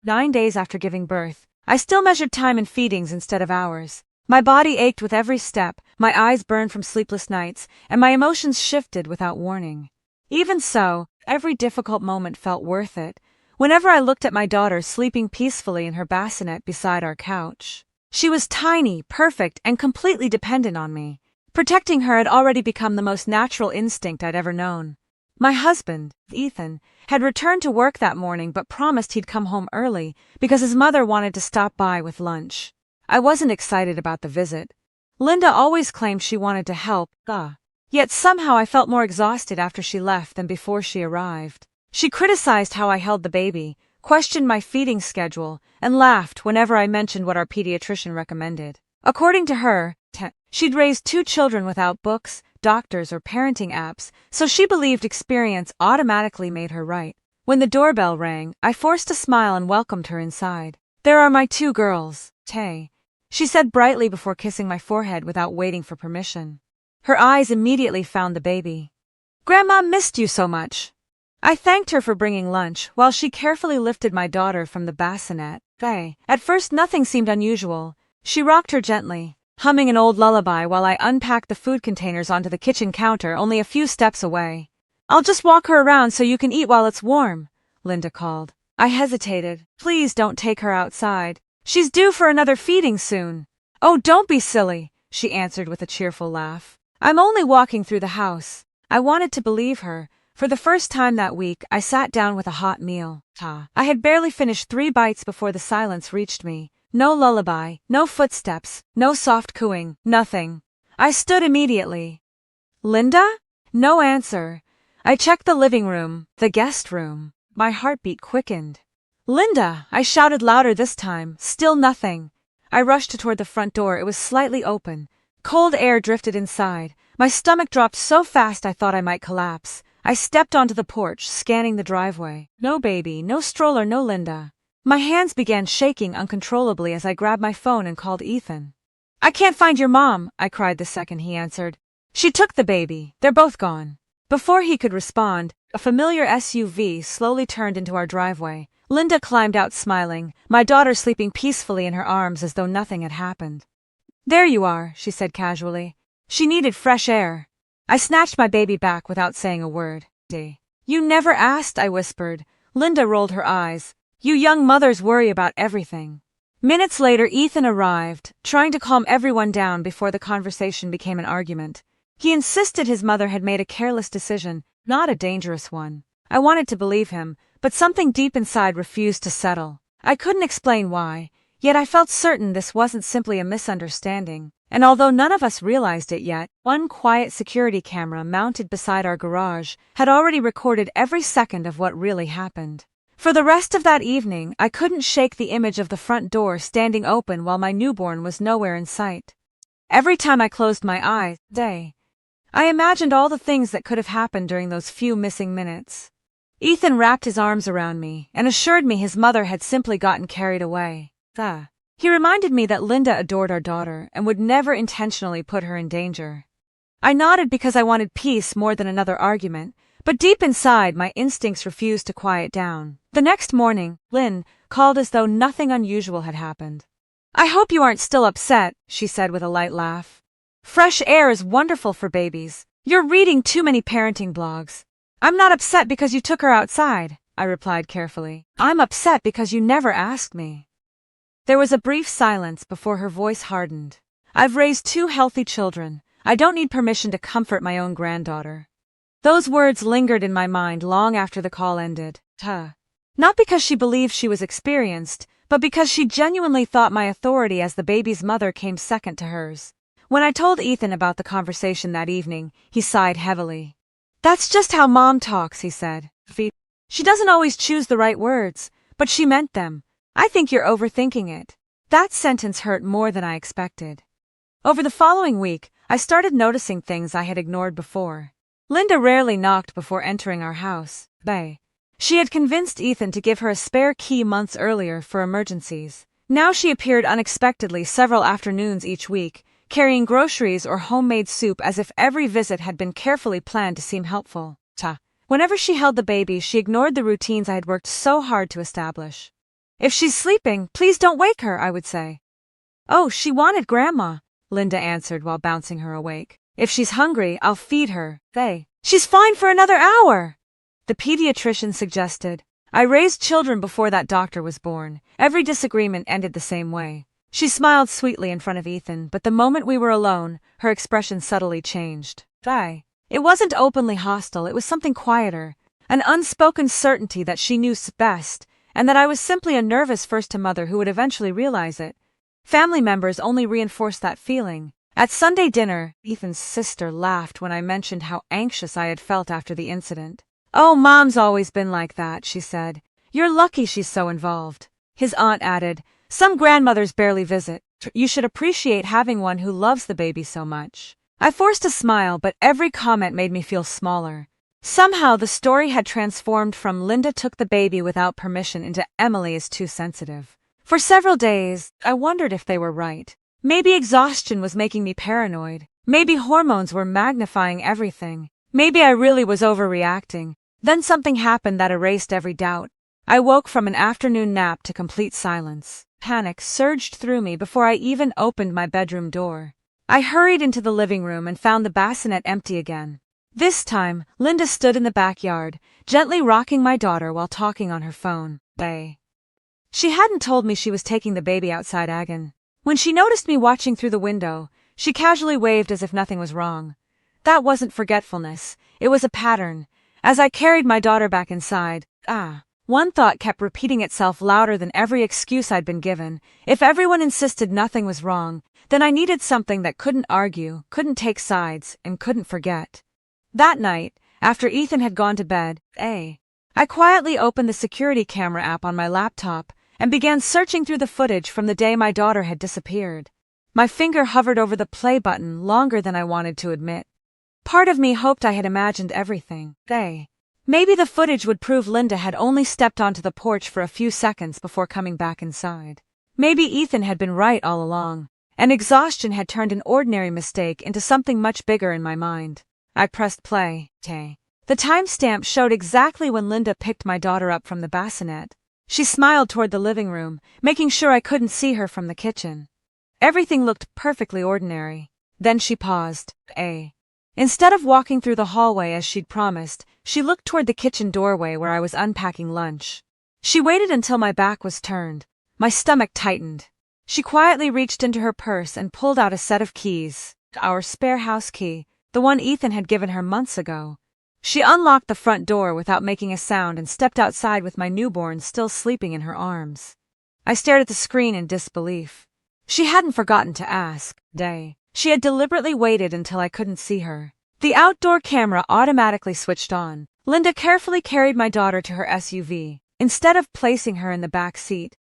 9 days after giving birth, I still measured time in feedings instead of hours. My body ached with every step, my eyes burned from sleepless nights, and my emotions shifted without warning. Even so, every difficult moment felt worth it. Whenever I looked at my daughter sleeping peacefully in her bassinet beside our couch, she was tiny, perfect, and completely dependent on me. Protecting her had already become the most natural instinct I'd ever known. My husband, Ethan, had returned to work that morning but promised he'd come home early because his mother wanted to stop by with lunch. I wasn't excited about the visit. Linda always claimed she wanted to help, yet somehow I felt more exhausted after she left than before she arrived. She criticized how I held the baby, questioned my feeding schedule, and laughed whenever I mentioned what our pediatrician recommended. According to her, she'd raised 2 children without books, doctors, or parenting apps, so she believed experience automatically made her right. When the doorbell rang, I forced a smile and welcomed her inside. "There are my 2 girls, Tay," she said brightly before kissing my forehead without waiting for permission. Her eyes immediately found the baby. "Grandma missed you so much." I thanked her for bringing lunch while she carefully lifted my daughter from the bassinet. At first nothing seemed unusual. She rocked her gently, humming an old lullaby while I unpacked the food containers onto the kitchen counter only a few steps away. "I'll just walk her around so you can eat while it's warm," Linda called. I hesitated. "Please don't take her outside. She's due for another feeding soon." "Oh, don't be silly," she answered with a cheerful laugh. "I'm only walking through the house." I wanted to believe her. For the first time that week, I sat down with a hot meal. I had barely finished 3 bites before the silence reached me. No lullaby, no footsteps, no soft cooing, nothing. I stood immediately. "Linda?" No answer. I checked the living room, the guest room. My heartbeat quickened. "Linda!" I shouted louder this time. Still nothing. I rushed toward the front door. It was slightly open. Cold air drifted inside. My stomach dropped so fast I thought I might collapse. I stepped onto the porch, scanning the driveway. No baby, no stroller, no Linda. My hands began shaking uncontrollably as I grabbed my phone and called Ethan. "I can't find your mom," I cried the second he answered. "She took the baby. They're both gone." Before he could respond, a familiar SUV slowly turned into our driveway. Linda climbed out smiling, my daughter sleeping peacefully in her arms as though nothing had happened. "There you are," she said casually. "She needed fresh air." I snatched my baby back without saying a word. "You never asked," I whispered. Linda rolled her eyes. "You young mothers worry about everything." Minutes later, Ethan arrived, trying to calm everyone down before the conversation became an argument. He insisted his mother had made a careless decision, not a dangerous one. I wanted to believe him, but something deep inside refused to settle. I couldn't explain why, yet I felt certain this wasn't simply a misunderstanding. And although none of us realized it yet, one quiet security camera mounted beside our garage had already recorded every second of what really happened. For the rest of that evening, I couldn't shake the image of the front door standing open while my newborn was nowhere in sight. Every time I closed my eyes, I imagined all the things that could have happened during those few missing minutes. Ethan wrapped his arms around me and assured me his mother had simply gotten carried away. He reminded me that Linda adored our daughter and would never intentionally put her in danger. I nodded because I wanted peace more than another argument, but deep inside my instincts refused to quiet down. The next morning, Lynn called as though nothing unusual had happened. "I hope you aren't still upset," she said with a light laugh. "Fresh air is wonderful for babies. You're reading too many parenting blogs." "I'm not upset because you took her outside," I replied carefully. "I'm upset because you never asked me." There was a brief silence before her voice hardened. "I've raised 2 healthy children. I don't need permission to comfort my own granddaughter." Those words lingered in my mind long after the call ended. Not because she believed she was experienced, but because she genuinely thought my authority as the baby's mother came second to hers. When I told Ethan about the conversation that evening, he sighed heavily. "That's just how Mom talks," he said. "She doesn't always choose the right words, but she meant them. I think you're overthinking it." That sentence hurt more than I expected. Over the following week, I started noticing things I had ignored before. Linda rarely knocked before entering our house. She had convinced Ethan to give her a spare key months earlier for emergencies. Now she appeared unexpectedly several afternoons each week, carrying groceries or homemade soup as if every visit had been carefully planned to seem helpful. Whenever she held the baby, she ignored the routines I had worked so hard to establish. If she's sleeping, please don't wake her, I would say. Oh, she wanted Grandma, Linda answered while bouncing her awake. If she's hungry, I'll feed her. She's fine for another hour, the pediatrician suggested. I raised children before that doctor was born. Every disagreement ended the same way. She smiled sweetly in front of Ethan, but the moment we were alone, her expression subtly changed. It wasn't openly hostile, it was something quieter, an unspoken certainty that she knew best, and that I was simply a nervous first-time mother who would eventually realize it. Family members only reinforced that feeling. At Sunday dinner, Ethan's sister laughed when I mentioned how anxious I had felt after the incident. Oh, Mom's always been like that, she said. You're lucky she's so involved. His aunt added, some grandmothers barely visit. You should appreciate having one who loves the baby so much. I forced a smile, but every comment made me feel smaller. Somehow the story had transformed from Linda took the baby without permission into Emily is too sensitive. For several days, I wondered if they were right. Maybe exhaustion was making me paranoid. Maybe hormones were magnifying everything. Maybe I really was overreacting. Then something happened that erased every doubt. I woke from an afternoon nap to complete silence. Panic surged through me before I even opened my bedroom door. I hurried into the living room and found the bassinet empty again. This time, Linda stood in the backyard, gently rocking my daughter while talking on her phone. She hadn't told me she was taking the baby outside again. When she noticed me watching through the window, she casually waved as if nothing was wrong. That wasn't forgetfulness, it was a pattern. As I carried my daughter back inside, one thought kept repeating itself louder than every excuse I'd been given. If everyone insisted nothing was wrong, then I needed something that couldn't argue, couldn't take sides, and couldn't forget. That night, after Ethan had gone to bed, I quietly opened the security camera app on my laptop and began searching through the footage from the day my daughter had disappeared. My finger hovered over the play button longer than I wanted to admit. Part of me hoped I had imagined everything. Maybe the footage would prove Linda had only stepped onto the porch for a few seconds before coming back inside. Maybe Ethan had been right all along, and exhaustion had turned an ordinary mistake into something much bigger in my mind. I pressed play. The timestamp showed exactly when Linda picked my daughter up from the bassinet. She smiled toward the living room, making sure I couldn't see her from the kitchen. Everything looked perfectly ordinary. Then she paused. Instead of walking through the hallway as she'd promised, she looked toward the kitchen doorway where I was unpacking lunch. She waited until my back was turned. My stomach tightened. She quietly reached into her purse and pulled out a set of keys, our spare house key, the one Ethan had given her months ago. She unlocked the front door without making a sound and stepped outside with my newborn still sleeping in her arms. I stared at the screen in disbelief. She hadn't forgotten to ask. She had deliberately waited until I couldn't see her. The outdoor camera automatically switched on. Linda carefully carried my daughter to her SUV. Instead of placing her in the back seat,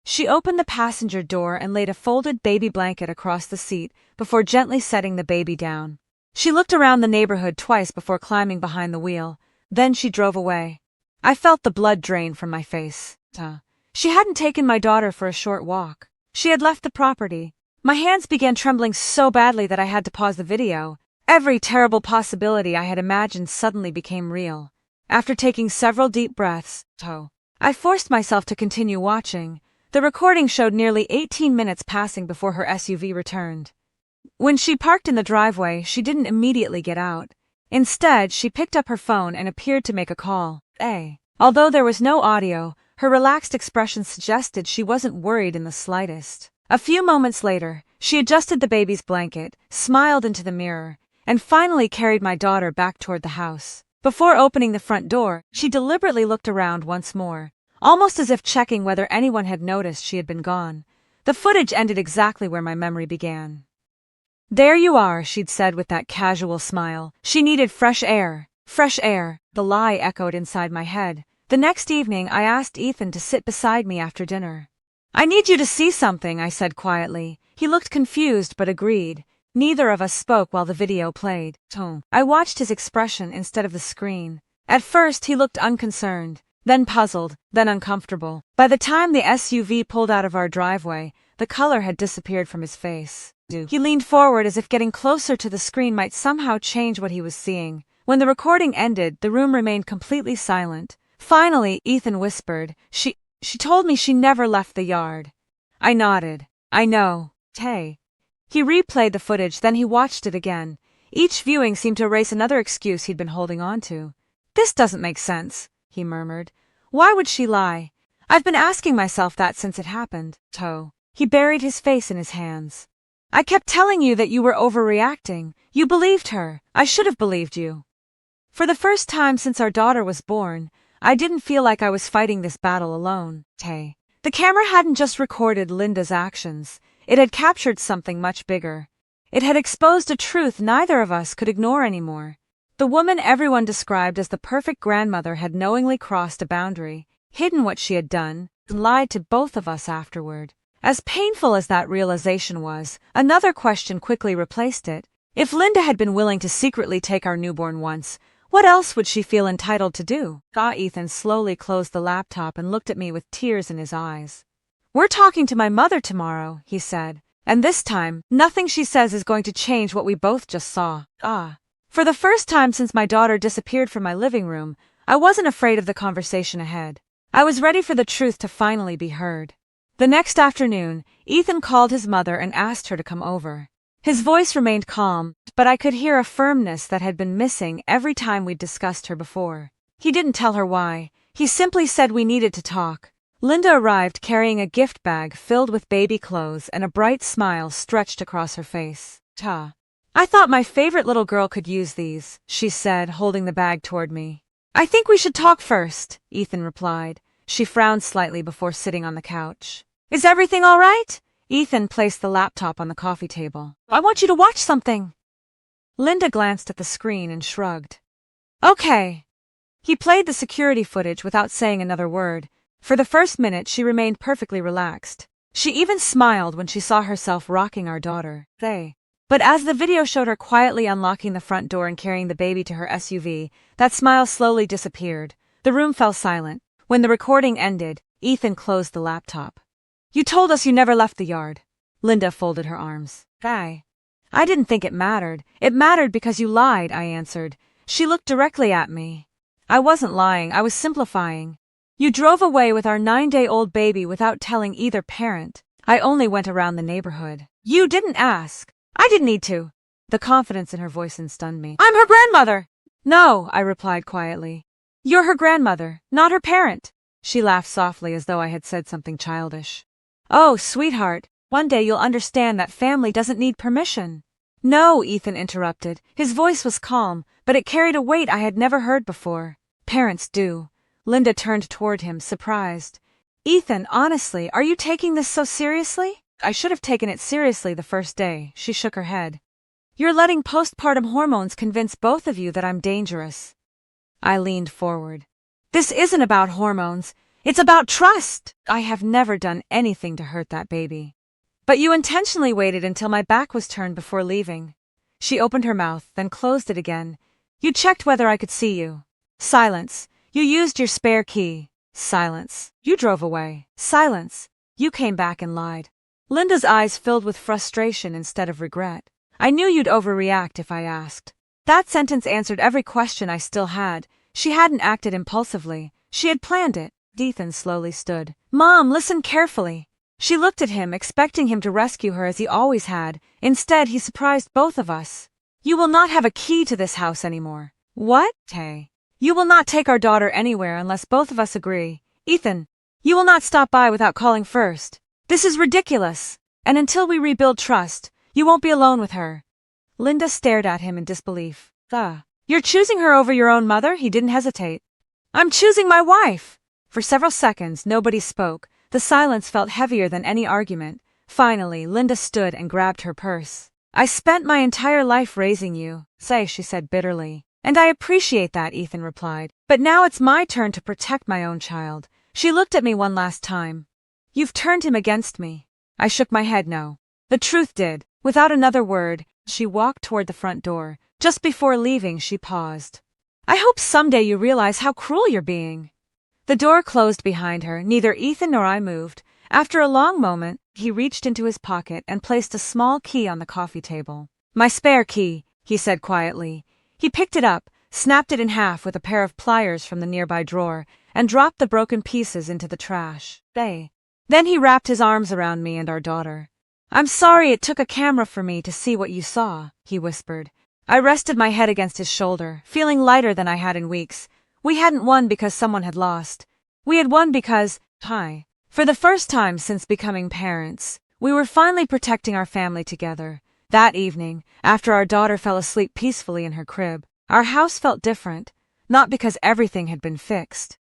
she opened the passenger door and laid a folded baby blanket across the seat before gently setting the baby down. She looked around the neighborhood twice before climbing behind the wheel. Then she drove away. I felt the blood drain from my face. She hadn't taken my daughter for a short walk. She had left the property. My hands began trembling so badly that I had to pause the video. Every terrible possibility I had imagined suddenly became real. After taking several deep breaths, I forced myself to continue watching. The recording showed nearly 18 minutes passing before her SUV returned. When she parked in the driveway, she didn't immediately get out. Instead, she picked up her phone and appeared to make a call. Although there was no audio, her relaxed expression suggested she wasn't worried in the slightest. A few moments later, she adjusted the baby's blanket, smiled into the mirror, and finally carried my daughter back toward the house. Before opening the front door, she deliberately looked around once more, almost as if checking whether anyone had noticed she had been gone. The footage ended exactly where my memory began. There you are, she'd said with that casual smile. She needed fresh air. Fresh air, the lie echoed inside my head. The next evening, I asked Ethan to sit beside me after dinner. I need you to see something, I said quietly. He looked confused but agreed. Neither of us spoke while the video played. I watched his expression instead of the screen. At first, he looked unconcerned, then puzzled, then uncomfortable. By the time the SUV pulled out of our driveway, the color had disappeared from his face. He leaned forward as if getting closer to the screen might somehow change what he was seeing. When the recording ended, the room remained completely silent. Finally, Ethan whispered, She told me she never left the yard. I nodded. I know. Hey. He replayed the footage, then he watched it again. Each viewing seemed to erase another excuse he'd been holding on to. This doesn't make sense, he murmured. Why would she lie? I've been asking myself that since it happened. He buried his face in his hands. I kept telling you that you were overreacting. You believed her. I should have believed you. For the first time since our daughter was born, I didn't feel like I was fighting this battle alone. The camera hadn't just recorded Linda's actions. It had captured something much bigger. It had exposed a truth neither of us could ignore anymore. The woman everyone described as the perfect grandmother had knowingly crossed a boundary, hidden what she had done, and lied to both of us afterward. As painful as that realization was, another question quickly replaced it. If Linda had been willing to secretly take our newborn once, what else would she feel entitled to do? Ethan slowly closed the laptop and looked at me with tears in his eyes. We're talking to my mother tomorrow, he said, and this time, nothing she says is going to change what we both just saw. For the first time since my daughter disappeared from my living room, I wasn't afraid of the conversation ahead. I was ready for the truth to finally be heard. The next afternoon, Ethan called his mother and asked her to come over. His voice remained calm, but I could hear a firmness that had been missing every time we'd discussed her before. He didn't tell her why. He simply said we needed to talk. Linda arrived carrying a gift bag filled with baby clothes, and a bright smile stretched across her face. I thought my favorite little girl could use these, she said, holding the bag toward me. I think we should talk first, Ethan replied. She frowned slightly before sitting on the couch. Is everything all right? Ethan placed the laptop on the coffee table. I want you to watch something. Linda glanced at the screen and shrugged. Okay. He played the security footage without saying another word. For the first minute, she remained perfectly relaxed. She even smiled when she saw herself rocking our daughter. But as the video showed her quietly unlocking the front door and carrying the baby to her SUV, that smile slowly disappeared. The room fell silent. When the recording ended, Ethan closed the laptop. You told us you never left the yard. Linda folded her arms. I didn't think it mattered. It mattered because you lied, I answered. She looked directly at me. I wasn't lying, I was simplifying. You drove away with our 9-day-old baby without telling either parent. I only went around the neighborhood. You didn't ask. I didn't need to. The confidence in her voice stunned me. I'm her grandmother. No, I replied quietly. You're her grandmother, not her parent. She laughed softly as though I had said something childish. Oh, sweetheart, one day you'll understand that family doesn't need permission. No, Ethan interrupted. His voice was calm, but it carried a weight I had never heard before. Parents do. Linda turned toward him, surprised. Ethan, honestly, are you taking this so seriously? I should have taken it seriously the first day. She shook her head. You're letting postpartum hormones convince both of you that I'm dangerous. I leaned forward. This isn't about hormones. It's about trust. I have never done anything to hurt that baby. But you intentionally waited until my back was turned before leaving. She opened her mouth, then closed it again. You checked whether I could see you. Silence. You used your spare key. Silence. You drove away. Silence. You came back and lied. Linda's eyes filled with frustration instead of regret. I knew you'd overreact if I asked. That sentence answered every question I still had. She hadn't acted impulsively. She had planned it. Ethan slowly stood. Mom, listen carefully. She looked at him, expecting him to rescue her as he always had. Instead, he surprised both of us. You will not have a key to this house anymore. What? You will not take our daughter anywhere unless both of us agree. Ethan, you will not stop by without calling first. This is ridiculous. And until we rebuild trust, you won't be alone with her. Linda stared at him in disbelief. You're choosing her over your own mother? He didn't hesitate. I'm choosing my wife. For several seconds, nobody spoke. The silence felt heavier than any argument. Finally, Linda stood and grabbed her purse. I spent my entire life raising you, she said bitterly. And I appreciate that, Ethan replied. But now it's my turn to protect my own child. She looked at me one last time. You've turned him against me. I shook my head no. The truth did. Without another word, she walked toward the front door. Just before leaving, she paused. I hope someday you realize how cruel you're being. The door closed behind her. Neither Ethan nor I moved. After a long moment, he reached into his pocket and placed a small key on the coffee table. My spare key, he said quietly. He picked it up, snapped it in half with a pair of pliers from the nearby drawer, and dropped the broken pieces into the trash. Then he wrapped his arms around me and our daughter. "I'm sorry it took a camera for me to see what you saw," he whispered. I rested my head against his shoulder, feeling lighter than I had in weeks. We hadn't won because someone had lost. We had won because, for the first time since becoming parents, we were finally protecting our family together. That evening, after our daughter fell asleep peacefully in her crib, our house felt different, not because everything had been fixed,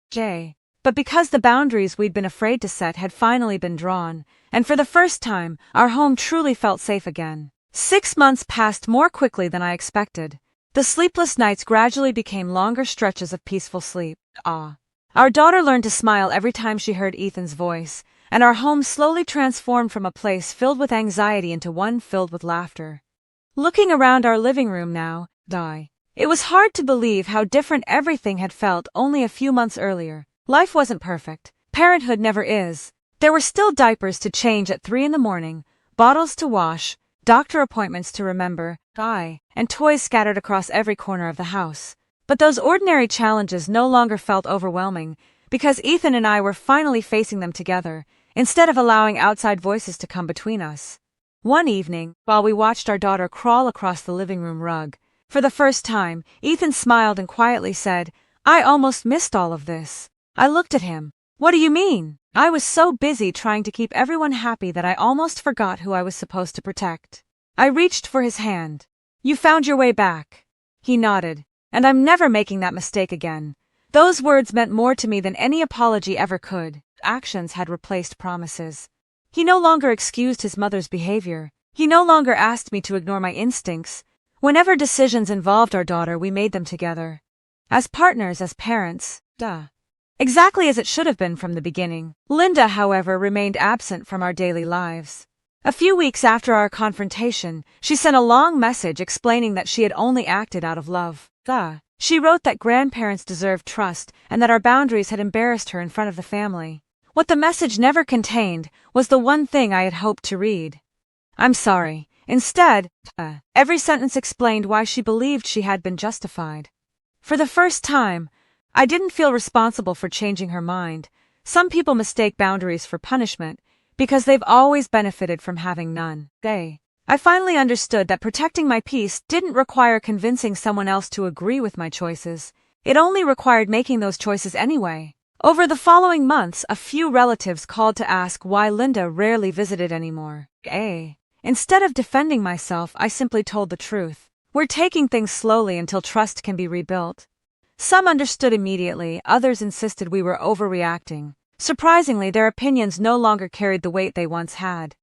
but because the boundaries we'd been afraid to set had finally been drawn, and for the first time, our home truly felt safe again. 6 months passed more quickly than I expected. The sleepless nights gradually became longer stretches of peaceful sleep. Our daughter learned to smile every time she heard Ethan's voice, and our home slowly transformed from a place filled with anxiety into one filled with laughter. Looking around our living room now, it was hard to believe how different everything had felt only a few months earlier. Life wasn't perfect. Parenthood never is. There were still diapers to change at 3 in the morning, bottles to wash, doctor appointments to remember, and toys scattered across every corner of the house. But those ordinary challenges no longer felt overwhelming, because Ethan and I were finally facing them together, instead of allowing outside voices to come between us. One evening, while we watched our daughter crawl across the living room rug, for the first time, Ethan smiled and quietly said, "I almost missed all of this." I looked at him. "What do you mean?" I was so busy trying to keep everyone happy that I almost forgot who I was supposed to protect. I reached for his hand. "You found your way back." He nodded. "And I'm never making that mistake again." Those words meant more to me than any apology ever could. Actions had replaced promises. He no longer excused his mother's behavior. He no longer asked me to ignore my instincts. Whenever decisions involved our daughter, we made them together. As partners, as parents, exactly as it should have been from the beginning. Linda, however, remained absent from our daily lives. A few weeks after our confrontation, she sent a long message explaining that she had only acted out of love. She wrote that grandparents deserved trust and that our boundaries had embarrassed her in front of the family. What the message never contained was the one thing I had hoped to read. "I'm sorry." Instead, every sentence explained why she believed she had been justified. For the first time, I didn't feel responsible for changing her mind. Some people mistake boundaries for punishment because they've always benefited from having none. I finally understood that protecting my peace didn't require convincing someone else to agree with my choices. It only required making those choices anyway. Over the following months, a few relatives called to ask why Linda rarely visited anymore. Instead of defending myself, I simply told the truth. We're taking things slowly until trust can be rebuilt. Some understood immediately, others insisted we were overreacting. Surprisingly, their opinions no longer carried the weight they once had.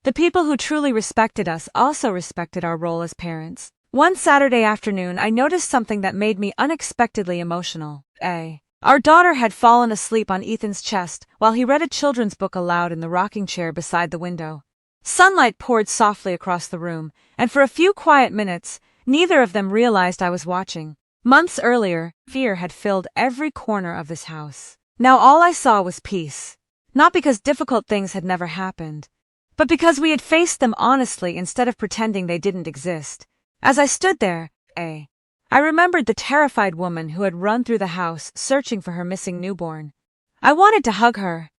The people who truly respected us also respected our role as parents. One Saturday afternoon, I noticed something that made me unexpectedly emotional. Our daughter had fallen asleep on Ethan's chest while he read a children's book aloud in the rocking chair beside the window. Sunlight poured softly across the room, and for a few quiet minutes, neither of them realized I was watching. Months earlier, fear had filled every corner of this house. Now all I saw was peace. Not because difficult things had never happened, but because we had faced them honestly instead of pretending they didn't exist. As I stood there, I remembered the terrified woman who had run through the house searching for her missing newborn. I wanted to hug her.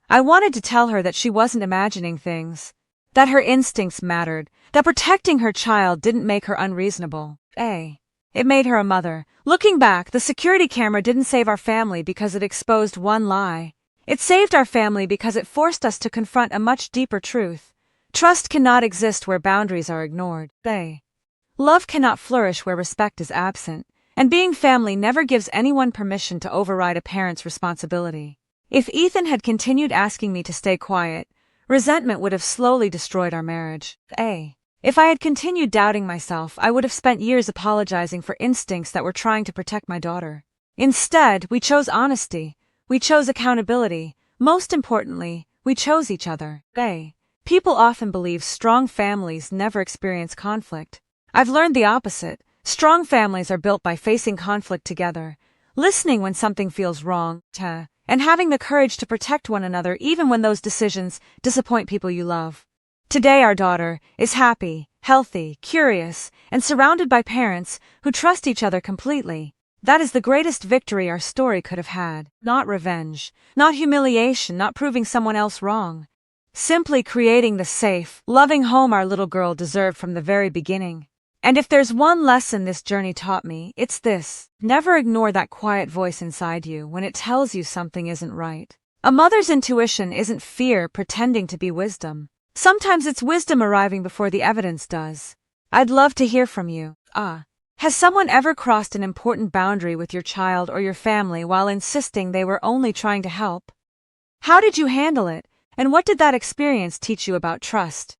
I wanted to tell her that she wasn't imagining things, that her instincts mattered, that protecting her child didn't make her unreasonable. It made her a mother. Looking back, the security camera didn't save our family because it exposed one lie. It saved our family because it forced us to confront a much deeper truth. Trust cannot exist where boundaries are ignored. Love cannot flourish where respect is absent. And being family never gives anyone permission to override a parent's responsibility. If Ethan had continued asking me to stay quiet, resentment would have slowly destroyed our marriage. If I had continued doubting myself, I would have spent years apologizing for instincts that were trying to protect my daughter. Instead, we chose honesty. We chose accountability. Most importantly, we chose each other. People often believe strong families never experience conflict. I've learned the opposite. Strong families are built by facing conflict together, listening when something feels wrong, and having the courage to protect one another even when those decisions disappoint people you love. Today our daughter is happy, healthy, curious, and surrounded by parents who trust each other completely. That is the greatest victory our story could have had. Not revenge, not humiliation, not proving someone else wrong. Simply creating the safe, loving home our little girl deserved from the very beginning. And if there's one lesson this journey taught me, it's this: never ignore that quiet voice inside you when it tells you something isn't right. A mother's intuition isn't fear pretending to be wisdom. Sometimes it's wisdom arriving before the evidence does. I'd love to hear from you. Has someone ever crossed an important boundary with your child or your family while insisting they were only trying to help? How did you handle it, and what did that experience teach you about trust?